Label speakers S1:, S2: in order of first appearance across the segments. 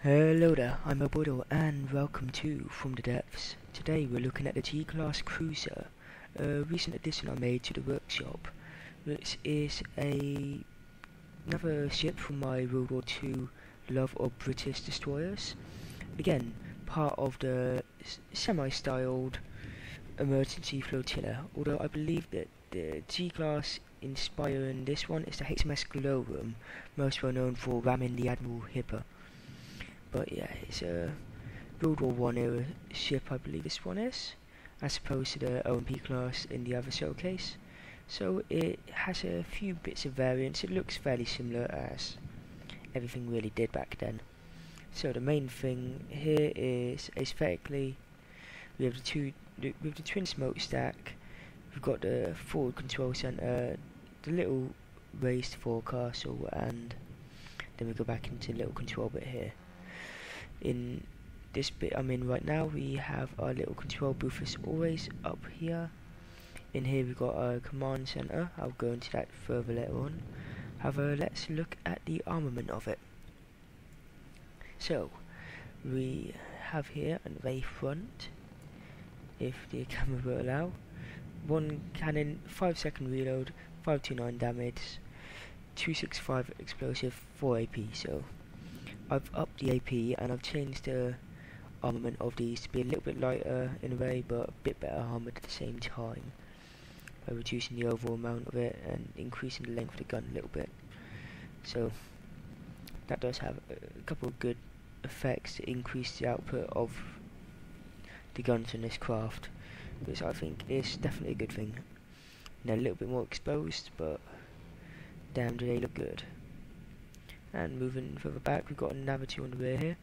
S1: Hello there, I'm Obodo and welcome to From the Depths. Today we're looking at the G-Class Cruiser, a recent addition I made to the workshop, which is another ship from my World War II love of British destroyers. Again, part of the semi-styled emergency flotilla, although I believe that the G-Class inspiring this one is the HMS Glowworm, most well known for ramming the Admiral Hipper. But yeah, it's a World War I era ship, I believe this one is, as opposed to the OMP class in the other showcase. So it has a few bits of variance. It looks fairly similar as everything really did back then. So the main thing here is aesthetically, we have the twin smokestack. We've got the forward control center, the little raised forecastle, and then we go back into the little control bit here. In this bit I'm in right now, we have our little control booth as always up here. In here we've got our command center. I'll go into that further later on. However, let's look at the armament of it. So we have here an array front, if the camera will allow. One cannon, 5-second reload, 529 damage, 265 explosive, 4 AP. So I've upped the AP and I've changed the armament of these to be a little bit lighter in a way, but a bit better armoured at the same time, by reducing the overall amount of it and increasing the length of the gun a little bit. So that does have a couple of good effects to increase the output of the guns in this craft, which I think is definitely a good thing. They're a little bit more exposed, but damn do they look good. And moving further back, we've got a Navigator on the rear here.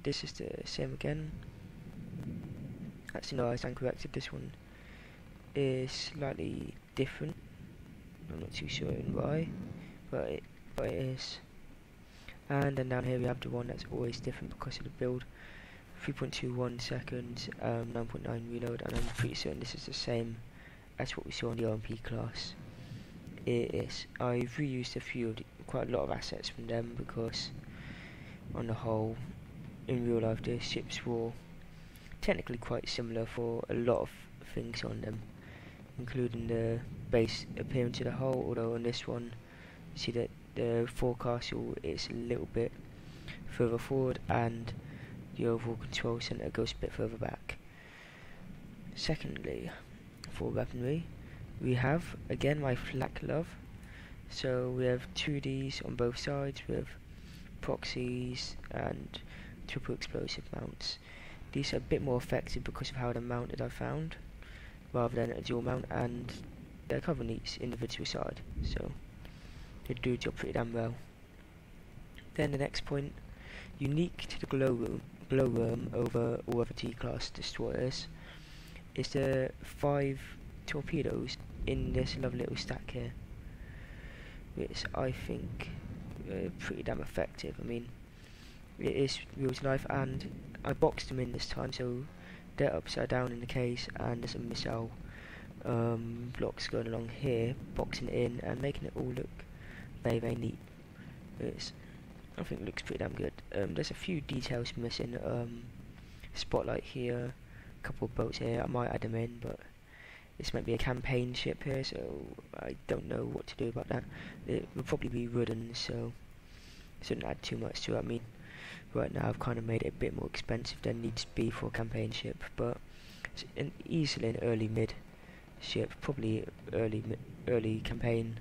S1: This is the same again. Actually no, I stand corrected, this one is slightly different. I'm not too sure why, but it is. And then down here we have the one that's always different because of the build. 3.21 seconds, 9.9 reload, and I'm pretty certain this is the same as what we saw in the OMP class. It is. I've reused quite a lot of assets from them because on the whole, in real life the ships were technically quite similar for a lot of things on them, including the base appearance of the hull, although on this one you see that the forecastle is a little bit further forward and the overall control center goes a bit further back. Secondly, for weaponry, we have again my flak love. So we have 2Ds on both sides with proxies and triple explosive mounts. These are a bit more effective because of how they're mounted, I found, rather than a dual mount, and they're covering each individual side, so they do the job pretty damn well. Then the next point, unique to the glowworm over all other G-class destroyers, is the 5 torpedoes in this lovely little stack here, which I think pretty damn effective. I mean, it is real to life, and I boxed them in this time, so they're upside down in the case, and there's a missile blocks going along here, boxing it in and making it all look very, very neat. I think it looks pretty damn good. There's a few details missing. Spotlight here, a couple of boats here. I might add them in, but this might be a campaign ship here, so I don't know what to do about that. It will probably be wooden, so I shouldn't add too much to it. I mean, right now I've kind of made it a bit more expensive than it needs to be for a campaign ship, but it's easily an early mid ship, probably early campaign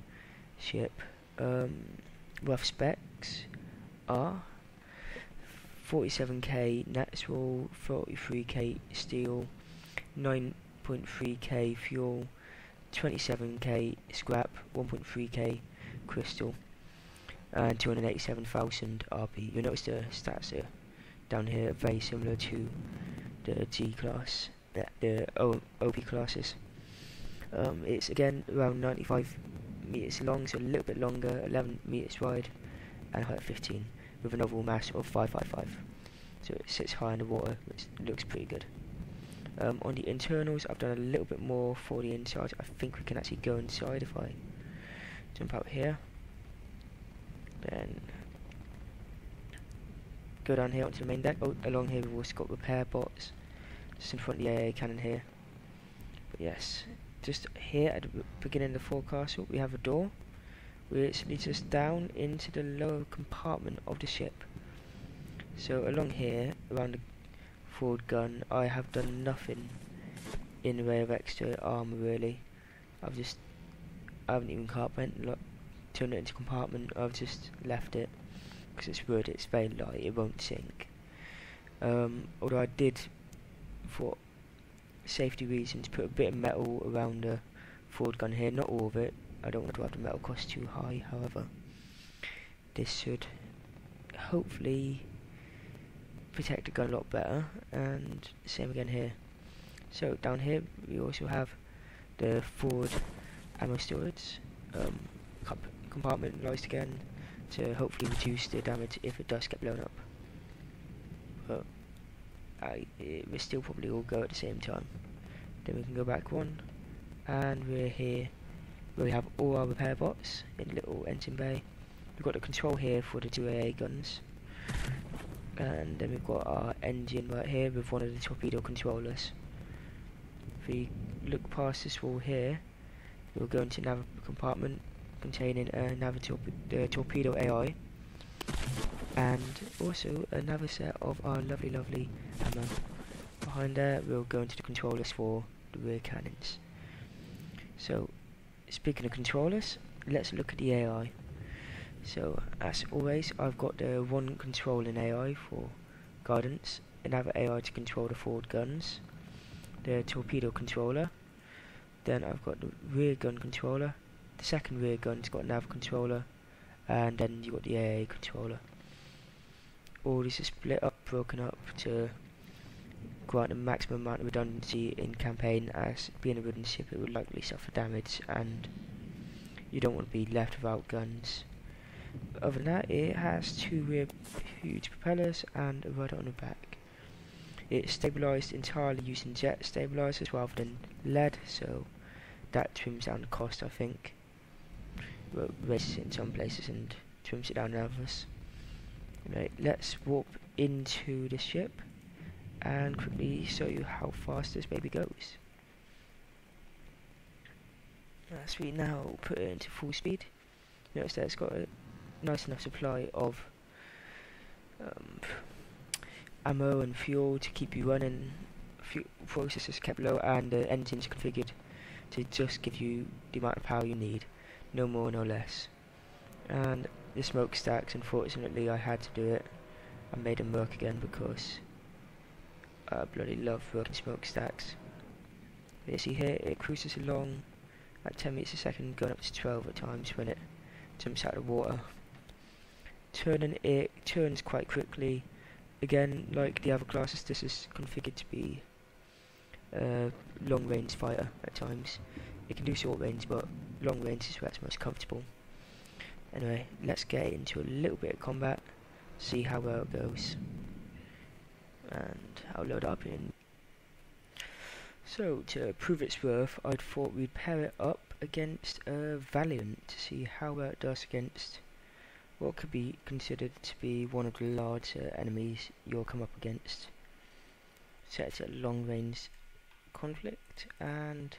S1: ship. Rough specs are 47k natural, 43k steel, 9.3k fuel, 27k scrap, 1.3k crystal, and 287,000 RP. You'll notice the stats here down here are very similar to the G class, the OP classes. It's again around 95 meters long, so a little bit longer, 11 meters wide, and height of 15, with an overall mass of 555. So it sits high in the water, which looks pretty good. On the internals, I've done a little bit more for the inside. I think we can actually go inside if I jump out here. Then go down here onto the main deck. Oh, along here we've also got repair bots, just in front of the AA cannon here. But yes, just here at the beginning of the forecastle we have a door which leads us down into the lower compartment of the ship. So along here, around the forward gun, I have done nothing in the way of extra armor really. I haven't even turned it into compartment. I've just left it because it's wood. It's very light. It won't sink. Although I did, for safety reasons, put a bit of metal around the forward gun here. Not all of it. I don't want to have the metal cost too high. However, this should hopefully protect the gun a lot better. And same again here. So down here we also have the forward ammo storage compartment lies again to hopefully reduce the damage if it does get blown up. But it will still probably all go at the same time. Then we can go back one, and we're here where we have all our repair bots in the little engine bay. We've got the control here for the 2 AA guns, and then we've got our engine right here with one of the torpedo controllers. If we look past this wall here, we'll go into another compartment containing another torpedo AI, and also another set of our lovely ammo. Behind there we'll go into the controllers for the rear cannons. So speaking of controllers, let's look at the AI. So as always, I've got the one controlling AI for guidance, another AI to control the forward guns, the torpedo controller, then I've got the rear gun controller, the second rear gun's got a nav controller, and then you've got the AA controller. All these are split up, broken up to grant a maximum amount of redundancy in campaign, as being a wooden ship it would likely suffer damage and you don't want to be left without guns. But other than that, it has 2 rear huge propellers and a rudder on the back. It's stabilised entirely using jet stabilisers rather than lead, so that trims down the cost I think. Well, raises it in some places and trims it down in others. Right, let's warp into the ship and quickly show you how fast this baby goes. As we now put it into full speed, notice that it's got a nice enough supply of ammo and fuel to keep you running. Processors kept low and the engines configured to just give you the amount of power you need, no more no less. And the smokestacks, unfortunately I had to do it. I made them work again because I bloody love working smokestacks. You see here it cruises along at 10 meters a second, going up to 12 at times when it jumps out of the water. It turns quite quickly. Again, like the other classes, this is configured to be a long range fighter at times. It can do short range, but long range is where it's most comfortable. Anyway, let's get into a little bit of combat, see how well it goes, and I'll load up in. So to prove its worth, I thought we'd pair it up against a Valiant to see how well it does against what could be considered to be one of the larger enemies you'll come up against. Set it to a long range conflict, and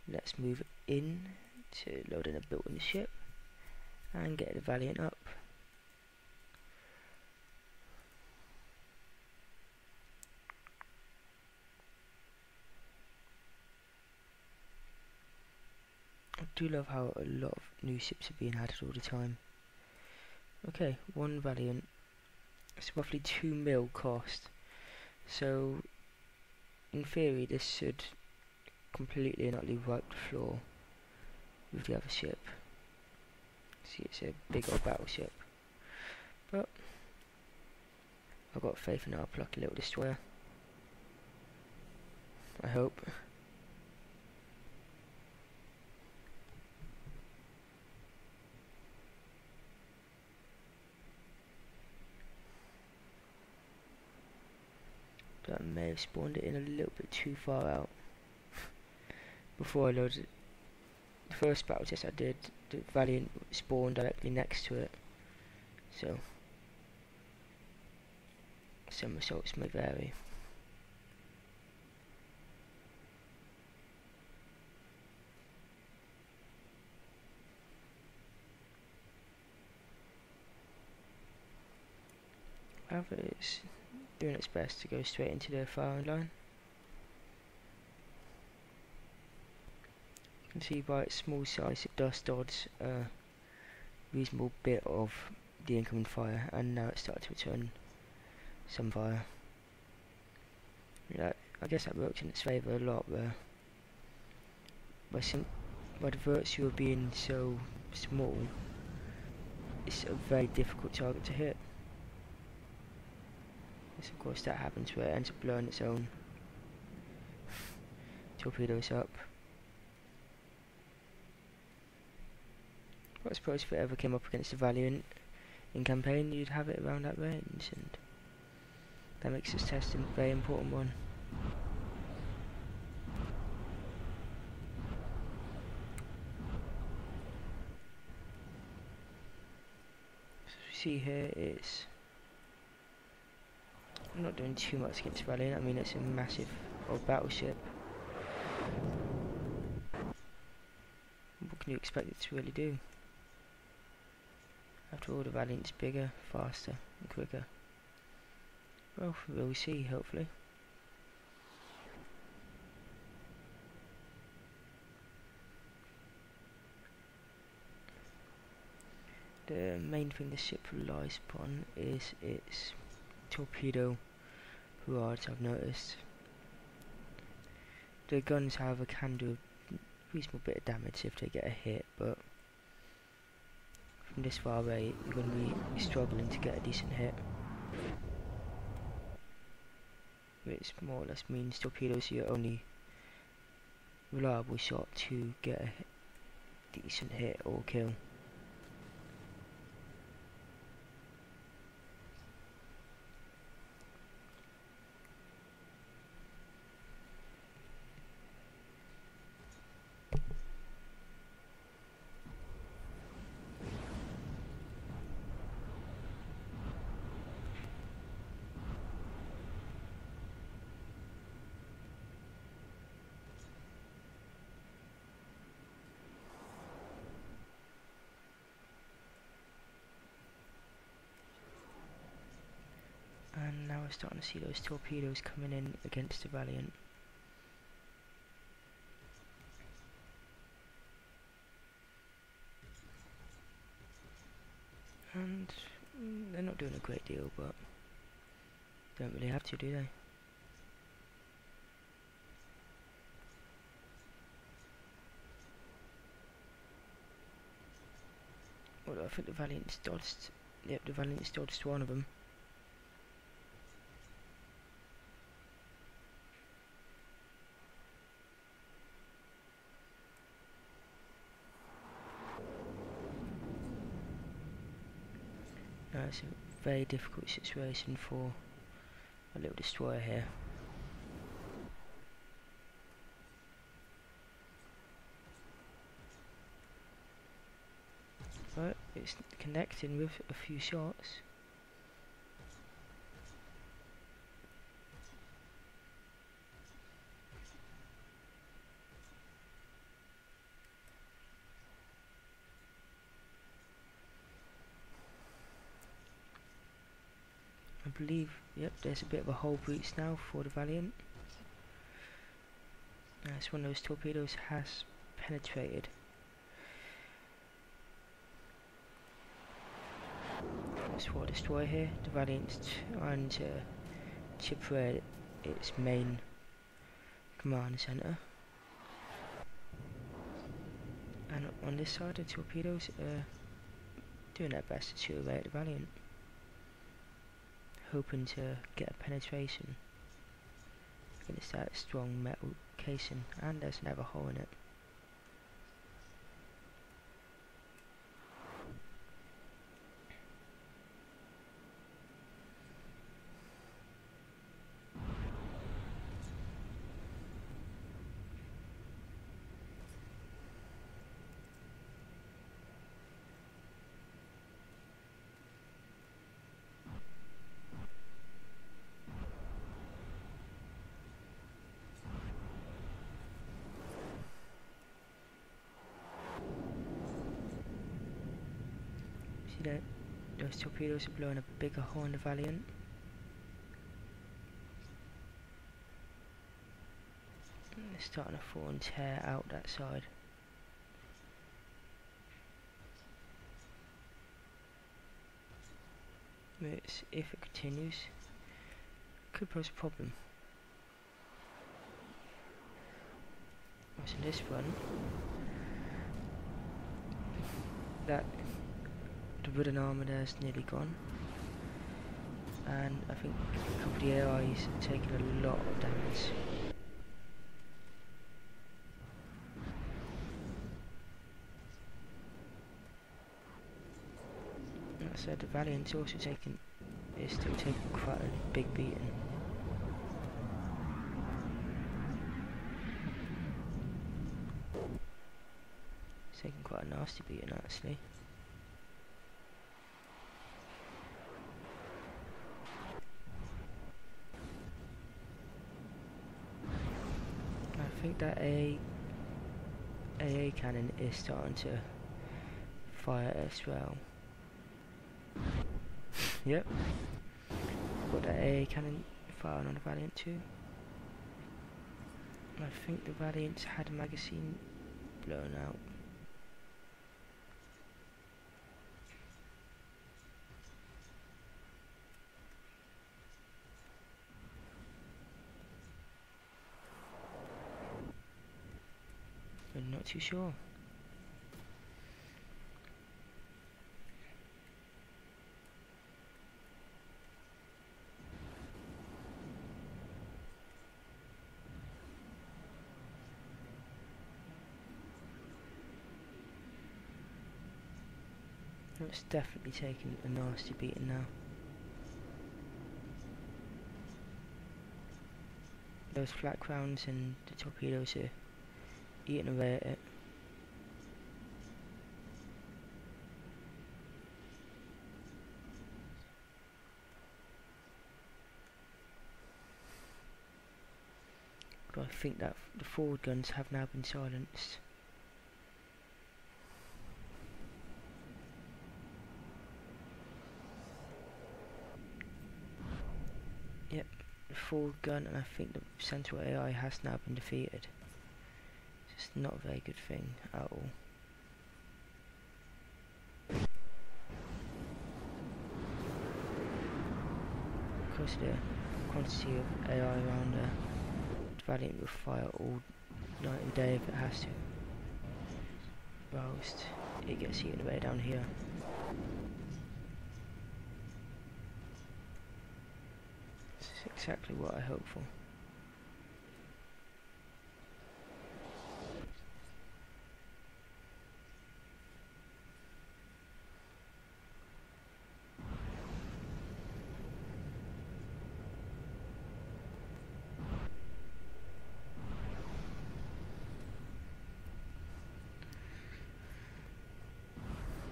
S1: let's move in to loading a built-in ship and get the Valiant up. I do love how a lot of new ships are being added all the time. Okay, one Valiant. It's roughly 2 mil cost. So, in theory, this should completely and utterly wipe the floor with the other ship. See, it's a big old battleship. But, I've got faith in our plucky little destroyer. I hope. I may have spawned it in a little bit too far out. Before I loaded it, the first battle test I did, the Valiant spawned directly next to it. So some results may vary. However, it's doing its best to go straight into the firing line. You can see by its small size it does dodge a reasonable bit of the incoming fire, and now it's started to return some fire. Yeah, I guess that works in its favour a lot, where by the virtue of being so small, it's a very difficult target to hit. Yes, of course that happens where it ends up blowing its own torpedoes up. But I suppose if it ever came up against a Valiant in campaign, you'd have it around that range, and that makes this test a very important one. As we see here, it's not doing too much against Valiant. I mean, it's a massive old battleship. What can you expect it to really do? After all, the Valiant's bigger, faster and quicker. Well, we'll see, hopefully. The main thing the ship relies upon is its torpedo barrage, I've noticed. The guns, however, can do a reasonable bit of damage if they get a hit, but from this far away you're going to be struggling to get a decent hit, which more or less means torpedoes are your only reliable shot to get a decent hit or kill. And now we're starting to see those torpedoes coming in against the Valiant. And they're not doing a great deal, but don't really have to, do they? Well, I think the Valiant's dodged. Yep, the Valiant's dodged one of them. Now it's a very difficult situation for a little destroyer here. But it's connecting with a few shots. I believe, yep, there's a bit of a hull breach now for the Valiant. It's one of those torpedoes has penetrated. That's for a destroyer here. The Valiant's trying to chip away its main command center. And on this side, the torpedoes are doing their best to shoot away at the Valiant, hoping to get a penetration against that strong metal casing, and there's another hole in it. See that those torpedoes are blowing a bigger hole in the Valiant. They're starting to fall and tear out that side. Which, if it continues, could pose a problem. Watching this one, that the wooden armour there is nearly gone, and I think a couple of the AIs are taking a lot of damage. That said, the Valiant's also is still taking quite a big beating. It's taking quite a nasty beating actually. I think that AA cannon is starting to fire as well. Yep, got that AA cannon firing on the Valiant too. I think the Valiant's had a magazine blown out. I'm not too sure. It's definitely taking a nasty beating now. Those flak rounds and the torpedoes are eating away at it. But I think that the forward guns have now been silenced. Yep, the forward gun, and I think the central AI has now been defeated. It's just not a very good thing at all. Because of the quantity of AI around there, the Valiant will fire all night and day if it has to. Whilst it gets eaten away down here. Exactly what I hoped for.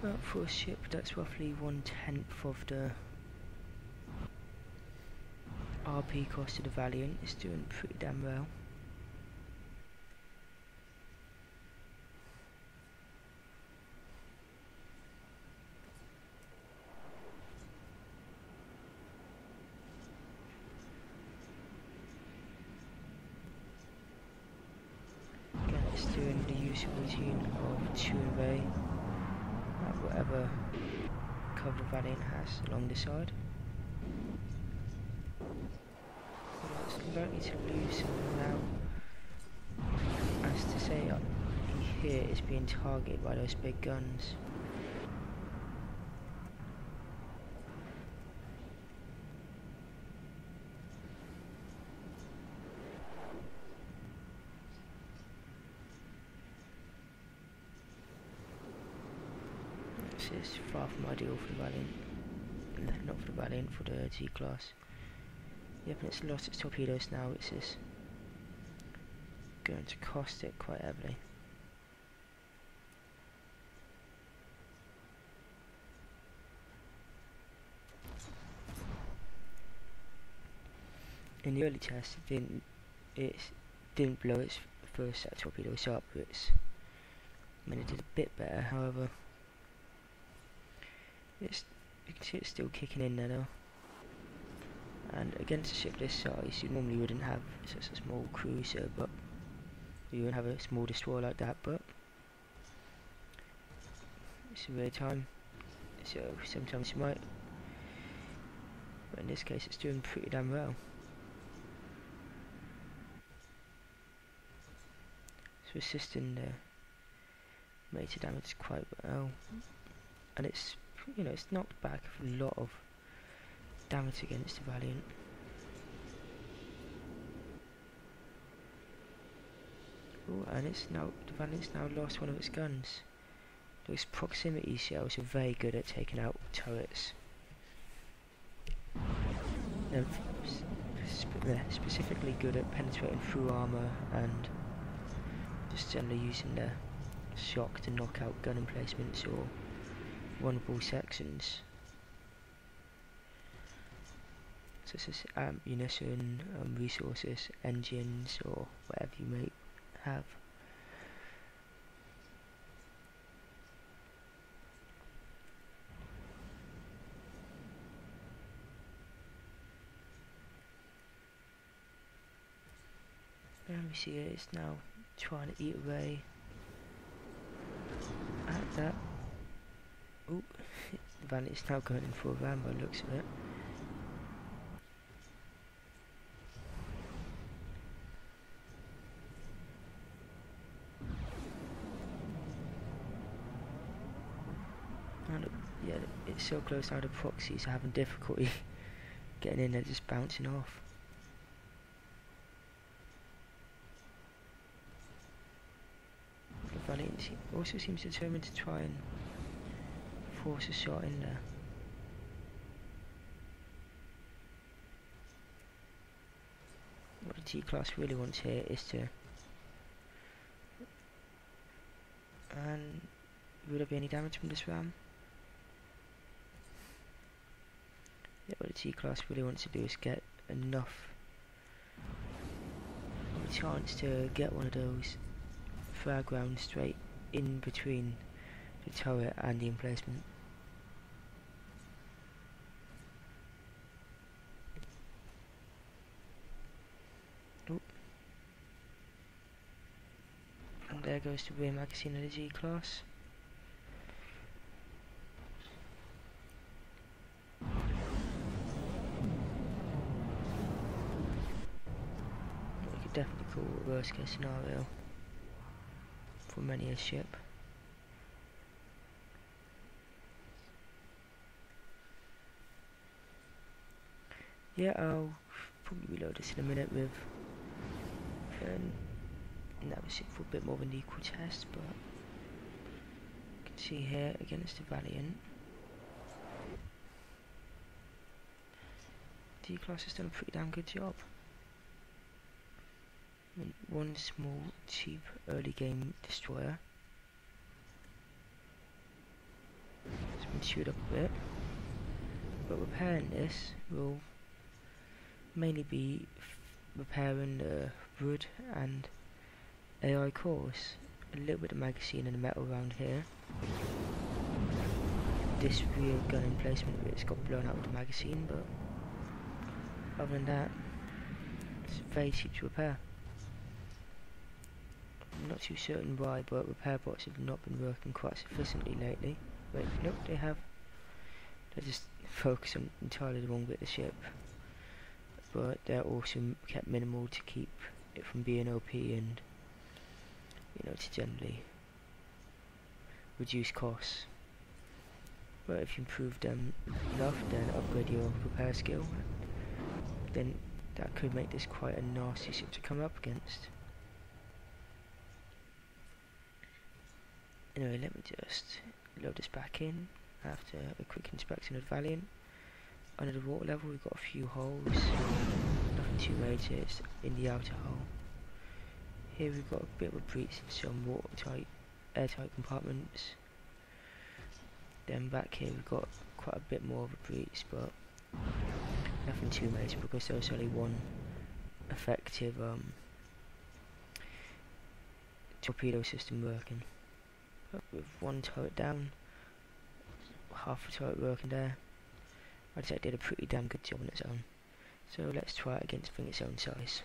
S1: Well, for a ship that's roughly 1/10 of the RP cost of the Valiant, is doing pretty damn well. Again, it's doing the usual routine of chewing away at whatever cover the Valiant has along the side. It's likely to lose some now, as to say here is being targeted by those big guns. This is far from ideal for the Valiant, not for the Valiant, for the G-class. Yep, and it's lost its torpedoes now, which is going to cost it quite heavily. In the early test, it didn't blow its first set of torpedoes up, which I mean, it did a bit better. However, It's, you can see it's still kicking in there though. And against a ship this size, you normally wouldn't have such a small cruiser, but you wouldn't have a small destroyer like that, but it's a weird time, so sometimes you might, but in this case it's doing pretty damn well. It's resisting the major damage quite well, and it's, you know, it's knocked back a lot of damage against the Valiant. Ooh, and it's now, the Valiant's now lost one of its guns. Those proximity shells are very good at taking out turrets. They're specifically good at penetrating through armour and just generally using their shock to knock out gun emplacements or vulnerable sections. Such as ammunition, resources, engines, or whatever you may have. And we see it's now trying to eat away at that. Ooh, the Valiant's now going in for a ram by the looks of it. And yeah, it's so close now, the proxies are having difficulty getting in, they're just bouncing off. The Valiant also seems determined to try and force a shot in there. What the T-Class really wants here is to... And will there be any damage from this ram? Yeah, what the T-Class really wants to do is get enough of a chance to get one of those frag rounds straight in between the turret and the emplacement. Oop. And there goes the rear magazine of the G-Class. We could definitely call it a worst case scenario for many a ship. Yeah, I'll probably reload this in a minute with that was it for a bit more of an equal test, but you can see here against the Valiant, D-Class has done a pretty damn good job. I mean, one small, cheap, early game destroyer. It's been chewed up a bit, but repairing this will mainly be repairing the wood and AI cores, a little bit of magazine and a metal round here. This rear gun emplacement bit's got blown out of the magazine, but other than that, it's very cheap to repair. I'm not too certain why, but repair bots have not been working quite sufficiently lately. Wait, nope, they have. They just focus on entirely the wrong bit of the ship. But they're also kept minimal to keep it from being OP and, you know, to generally reduce costs. But if you improve them enough, then upgrade your repair skill, then that could make this quite a nasty ship to come up against. Anyway, let me just load this back in after a quick inspection of Valiant. Under the water level we've got a few holes, nothing too major, it's in the outer hull. Here we've got a bit of a breach in some watertight, airtight compartments. Then back here we've got quite a bit more of a breach, but nothing too major because there was only one effective torpedo system working. But with one turret down, half the turret working there. I'd say it did a pretty damn good job on its own. So let's try it against something its own size.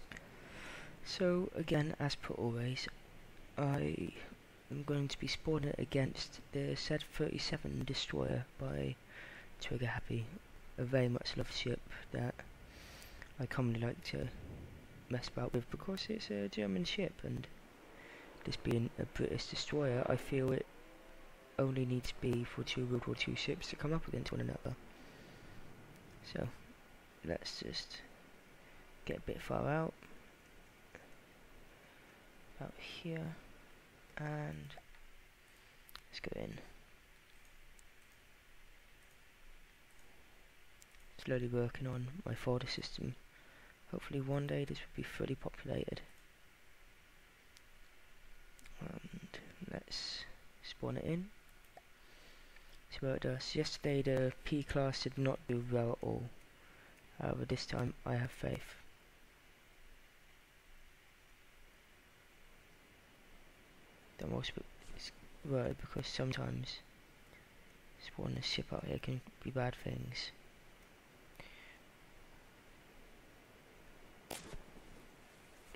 S1: So again, as per always, I am going to be spawning it against the Z-37 destroyer by Trigger Happy, a very much loved ship that I commonly like to mess about with because it's a German ship, and this being a British destroyer, I feel it only needs to be for two World War II ships to come up against one another. So let's just get a bit far out, about here, and let's go in. Slowly working on my folder system. Hopefully one day this will be fully populated. And let's spawn it in. See what it does. Yesterday the P class did not do well at all. However, this time I have faith. I'm also a bit worried because sometimes spawning a ship out here can be bad things.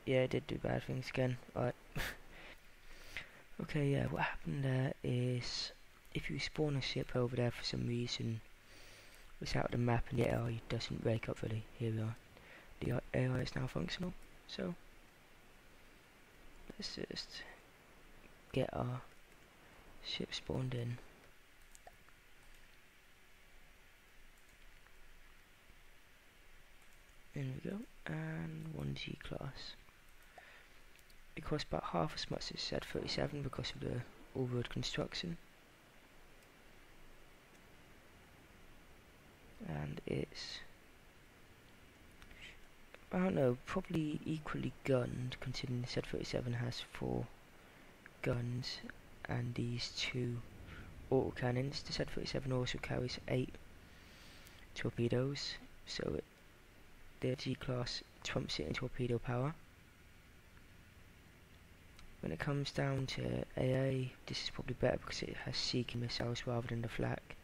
S1: Yeah, it did do bad things again. Alright. Okay, yeah, what happened there is if you spawn a ship over there for some reason, it's out of the map and the AI doesn't wake up fully. Here we are. The AI is now functional, so let's just get our ship spawned in. In we go, and 1G class. It costs about half as much as Z-37 because of the all-road construction. And it's, I don't know, probably equally gunned, considering the Z-37 has 4 guns and these 2 autocannons. The Z-37 also carries 8 torpedoes, so the G-class trumps it in torpedo power. When it comes down to AA, this is probably better because it has seeking missiles rather than the flak,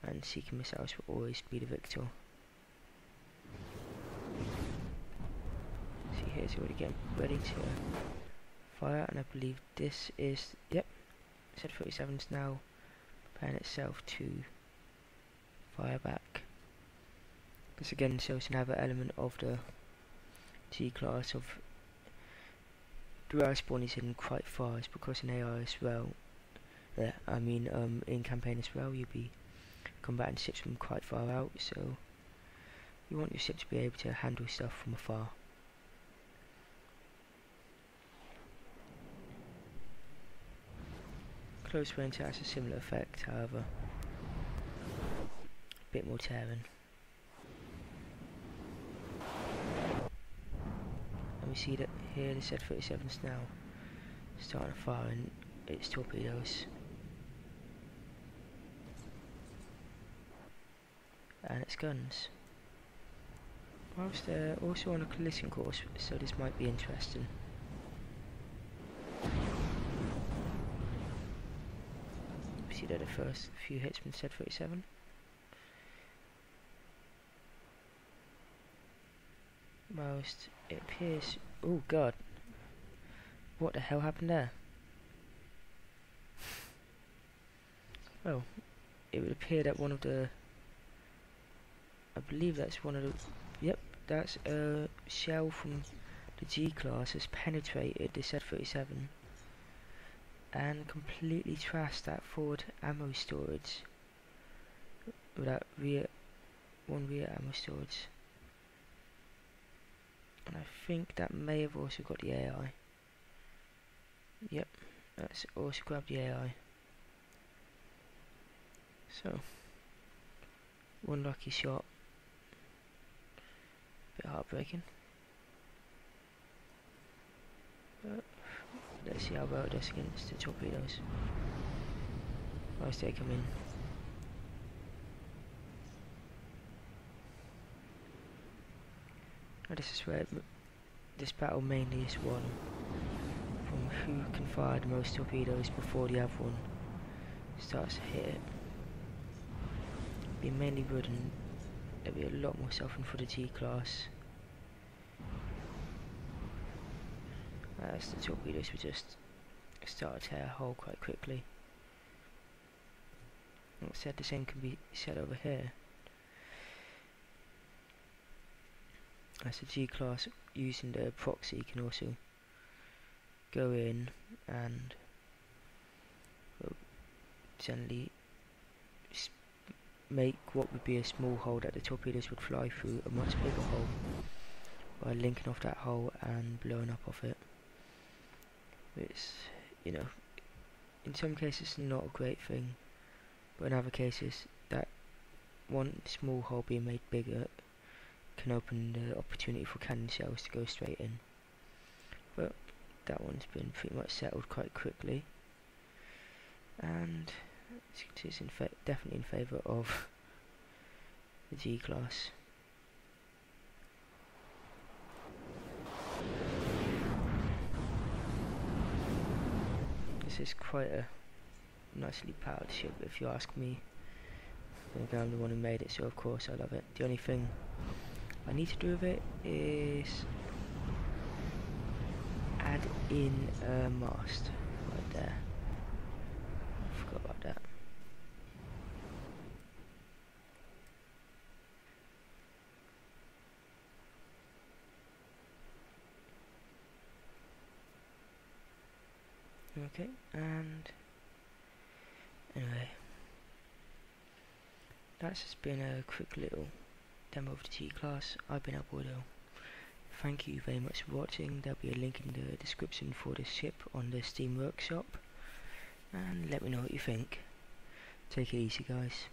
S1: and seeking missiles will always be the victor. See, here's already getting ready to fire, and I believe this is, yep, Z-37's now preparing itself to fire back. This again shows another element of the G-class of the way I spawn is in quite far, is because in AI as well, in campaign as well, you'll be combating ships from quite far out, so you want your ship to be able to handle stuff from afar. Close range has a similar effect, however, a bit more tearing. And we see that here the Z-37's now starting to fire in its torpedoes. And its guns. Whilst they're also on a collision course, so this might be interesting. We see that the first few hits from the Z-37. Whilst it appears, oh god, what the hell happened there? Well, it would appear that one of the, I believe that's one of the, yep, that's a shell from the G-class has penetrated the Z-37 and completely trashed that forward ammo storage, with that one rear ammo storage. And I think that may have also got the AI. Yep, that's also grabbed the AI. So, one lucky shot. Bit heartbreaking. But let's see how well it does against the torpedoes. Once they come in. This is where this battle mainly is won, from who can fire the most torpedoes before the other one starts to hit it. be mainly wood, and there'll be a lot more stuff in for the T-class. As the torpedoes will just start to tear a hole quite quickly. Like I said, the same can be said over here. As the G-class, using the proxy, can also go in and generally make what would be a small hole that the torpedoes would fly through a much bigger hole by linking off that hole and blowing up off it. It's, you know, in some cases not a great thing, but in other cases that one small hole being made bigger can open the opportunity for cannon shells to go straight in. But that one's been pretty much settled quite quickly, and it's definitely in favour of the G-class. This is quite a nicely powered ship, if you ask me. I'm the one who made it, so of course I love it. The only thing I need to do with it is add in a mast right there. Forgot about that. Okay, and anyway, that's just been a quick little demo of the T-class. I've been Albordo. Thank you very much for watching. There'll be a link in the description for this ship on the Steam Workshop, and let me know what you think. Take it easy, guys.